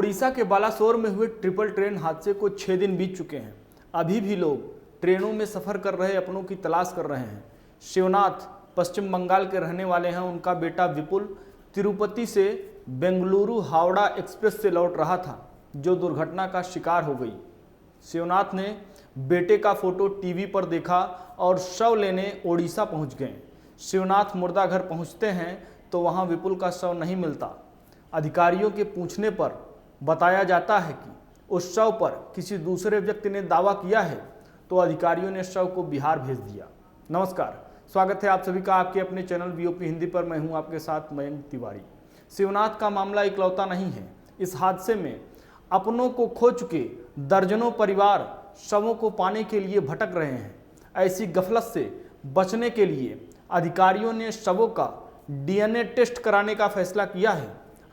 ओडिशा के बालासोर में हुए ट्रिपल ट्रेन हादसे को 6 दिन बीत चुके हैं। अभी भी लोग ट्रेनों में सफ़र कर रहे अपनों की तलाश कर रहे हैं। शिवनाथ पश्चिम बंगाल के रहने वाले हैं। उनका बेटा विपुल तिरुपति से बेंगलुरु हावड़ा एक्सप्रेस से लौट रहा था, जो दुर्घटना का शिकार हो गई। शिवनाथ ने बेटे का फोटो टीवी पर देखा और शव लेने ओडिशा पहुंच गए। शिवनाथ मुर्दाघर पहुंचते हैं तो वहां विपुल का शव नहीं मिलता। अधिकारियों के पूछने पर बताया जाता है कि उस शव पर किसी दूसरे व्यक्ति ने दावा किया है, तो अधिकारियों ने शव को बिहार भेज दिया। नमस्कार, स्वागत है आप सभी का आपके अपने चैनल वीओपी हिंदी पर। मैं हूं आपके साथ मयंक तिवारी। शिवनाथ का मामला इकलौता नहीं है। इस हादसे में अपनों को खो चुके दर्जनों परिवार शवों को पाने के लिए भटक रहे हैं। ऐसी गफलत से बचने के लिए अधिकारियों ने शवों का डीएनए टेस्ट कराने का फैसला किया है।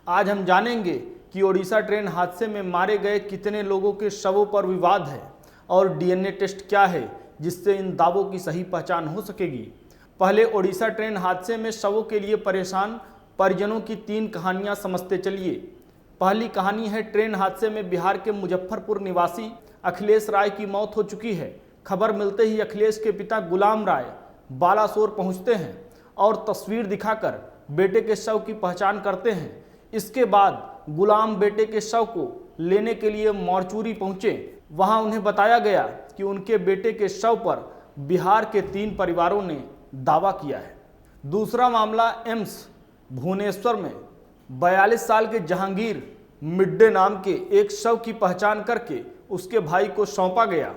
आज हम जानेंगे कि ओडिशा ट्रेन हादसे में मारे गए कितने लोगों के शवों पर विवाद है और डीएनए टेस्ट क्या है, जिससे इन दावों की सही पहचान हो सकेगी। पहले ओडिशा ट्रेन हादसे में शवों के लिए परेशान परिजनों की 3 कहानियां समझते चलिए। पहली कहानी है, ट्रेन हादसे में बिहार के मुजफ्फरपुर निवासी अखिलेश राय की मौत हो चुकी है। खबर मिलते ही अखिलेश के पिता गुलाम राय बालासोर पहुंचते हैं और तस्वीर दिखाकर बेटे के शव की पहचान करते हैं। इसके बाद गुलाम बेटे के शव को लेने के लिए मोर्चूरी पहुंचे। वहां उन्हें बताया गया कि उनके बेटे के शव पर बिहार के 3 परिवारों ने दावा किया है। दूसरा मामला एम्स भुवनेश्वर में 42 साल के जहांगीर मिड्डे नाम के एक शव की पहचान करके उसके भाई को सौंपा गया।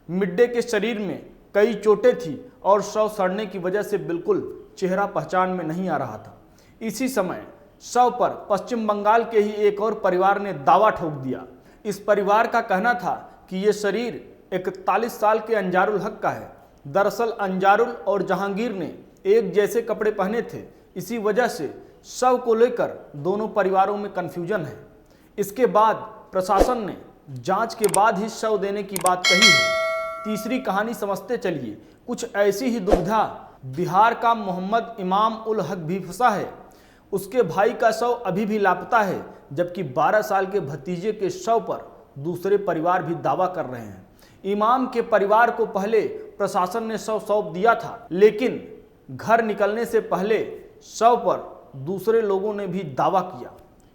मिड्डे के शरीर में कई चोटें थी और शव सड़ने की वजह से बिल्कुल चेहरा पहचान में नहीं आ रहा था। इसी समय शव पर पश्चिम बंगाल के ही एक और परिवार ने दावा ठोक दिया। इस परिवार का कहना था कि ये शरीर 41 साल के अंजारुल हक का है। दरअसल अंजारुल और जहांगीर ने एक जैसे कपड़े पहने थे। इसी वजह से शव को लेकर दोनों परिवारों में कंफ्यूजन है। इसके बाद प्रशासन ने जांच के बाद ही शव देने की बात कही है। तीसरी कहानी समझते चलिए। कुछ ऐसी ही दुविधा बिहार का मोहम्मद इमाम उल हक भी फंसा है। उसके भाई का शव अभी भी लापता है, जबकि 12 साल के भतीजे के शव पर दूसरे परिवार भी दावा कर रहे हैं। इमाम के परिवार को पहले प्रशासन ने शव सौंप दिया था, लेकिन घर निकलने से पहले शव पर दूसरे लोगों ने भी दावा किया।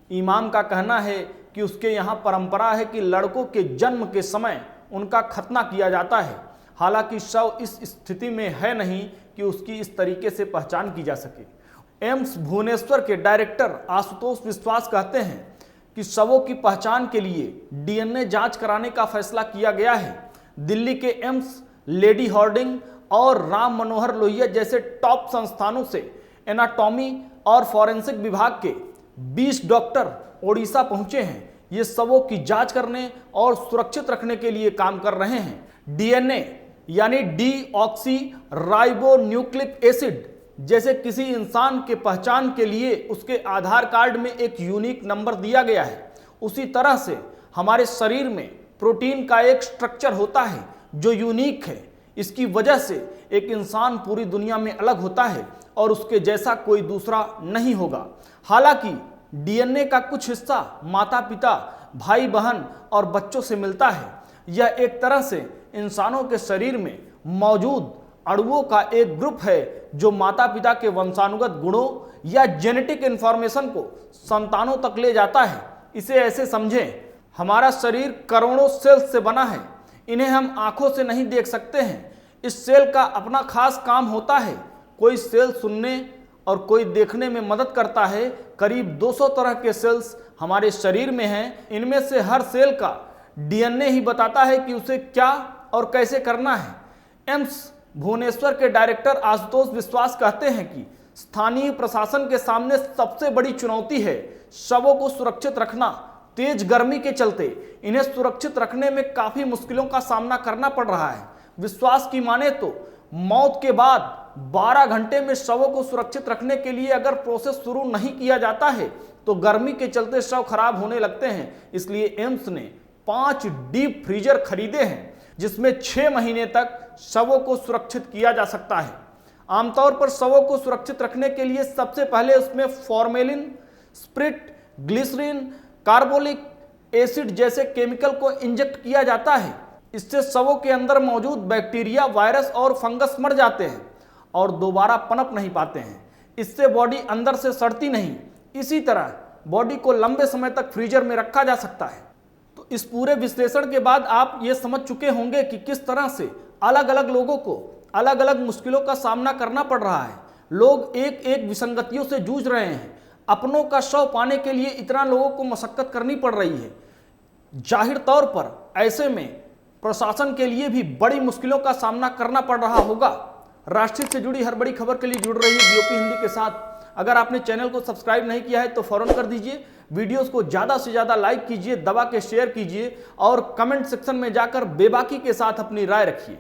इमाम का कहना है कि उसके यहाँ परंपरा है कि लड़कों के जन्म के समय उनका खतना किया जाता है। हालांकि शव इस स्थिति में है नहीं कि उसकी इस तरीके से पहचान की जा सके। एम्स भुवनेश्वर के डायरेक्टर आशुतोष विश्वास कहते हैं कि शवों की पहचान के लिए डीएनए जांच कराने का फैसला किया गया है। दिल्ली के एम्स, लेडी हार्डिंग और राम मनोहर लोहिया जैसे टॉप संस्थानों से एनाटॉमी और फॉरेंसिक विभाग के 20 डॉक्टर ओडिशा पहुंचे हैं। ये शवों की जांच करने और सुरक्षित रखने के लिए काम कर रहे हैं। डीएनए यानी डीऑक्सी राइबो न्यूक्लिक एसिड जैसे किसी इंसान के पहचान के लिए उसके आधार कार्ड में एक यूनिक नंबर दिया गया है, उसी तरह से हमारे शरीर में प्रोटीन का एक स्ट्रक्चर होता है जो यूनिक है। इसकी वजह से एक इंसान पूरी दुनिया में अलग होता है और उसके जैसा कोई दूसरा नहीं होगा। हालांकि डीएनए का कुछ हिस्सा माता पिता, भाई बहन और बच्चों से मिलता है। यह एक तरह से इंसानों के शरीर में मौजूद अणुओं का एक ग्रुप है जो माता पिता के वंशानुगत गुणों या जेनेटिक इंफॉर्मेशन को संतानों तक ले जाता है। इसे ऐसे समझें, हमारा शरीर करोड़ों सेल्स से बना है। इन्हें हम आंखों से नहीं देख सकते हैं। इस सेल का अपना खास काम होता है। कोई सेल सुनने और कोई देखने में मदद करता है। करीब 200 तरह के सेल्स हमारे शरीर में हैं। इनमें से हर सेल का डीएनए ही बताता है कि उसे क्या और कैसे करना है। एम्स भुवनेश्वर के डायरेक्टर आशुतोष विश्वास कहते हैं कि स्थानीय प्रशासन के सामने सबसे बड़ी चुनौती है शवों को सुरक्षित रखना। तेज गर्मी के चलते इन्हें सुरक्षित रखने में काफी मुश्किलों का सामना करना पड़ रहा है। विश्वास की माने तो मौत के बाद 12 घंटे में शवों को सुरक्षित रखने के लिए अगर प्रोसेस शुरू नहीं किया जाता है तो गर्मी के चलते शव खराब होने लगते हैं। इसलिए एम्स ने 5 डीप फ्रीजर खरीदे हैं, जिसमें 6 महीने तक शवों को सुरक्षित किया जा सकता है। आमतौर पर शवों को सुरक्षित रखने के लिए सबसे पहले उसमें formalin, spirit, glycerin, carbolic acid जैसे केमिकल को इंजेक्ट किया जाता है। इससे शवों के अंदर मौजूद बैक्टीरिया, वायरस और फंगस मर जाते हैं और दोबारा पनप नहीं पाते हैं। इससे बॉडी अंदर से सड़ती नहीं। इसी तरह बॉडी को लंबे समय तक फ्रीजर में रखा जा सकता है। तो इस पूरे विश्लेषण के बाद आप ये समझ चुके होंगे कि किस तरह से अलग अलग लोगों को अलग अलग मुश्किलों का सामना करना पड़ रहा है। लोग एक एक विसंगतियों से जूझ रहे हैं। अपनों का शव पाने के लिए इतना लोगों को मशक्कत करनी पड़ रही है। जाहिर तौर पर ऐसे में प्रशासन के लिए भी बड़ी मुश्किलों का सामना करना पड़ रहा होगा। राष्ट्रीय से जुड़ी हर बड़ी खबर के लिए जुड़ रही है बीओपी हिंदी के साथ। अगर आपने चैनल को सब्सक्राइब नहीं किया है तो फौरन कर दीजिए। वीडियोस को ज़्यादा से ज़्यादा लाइक कीजिए, दबा के शेयर कीजिए और कमेंट सेक्शन में जाकर बेबाकी के साथ अपनी राय रखिए।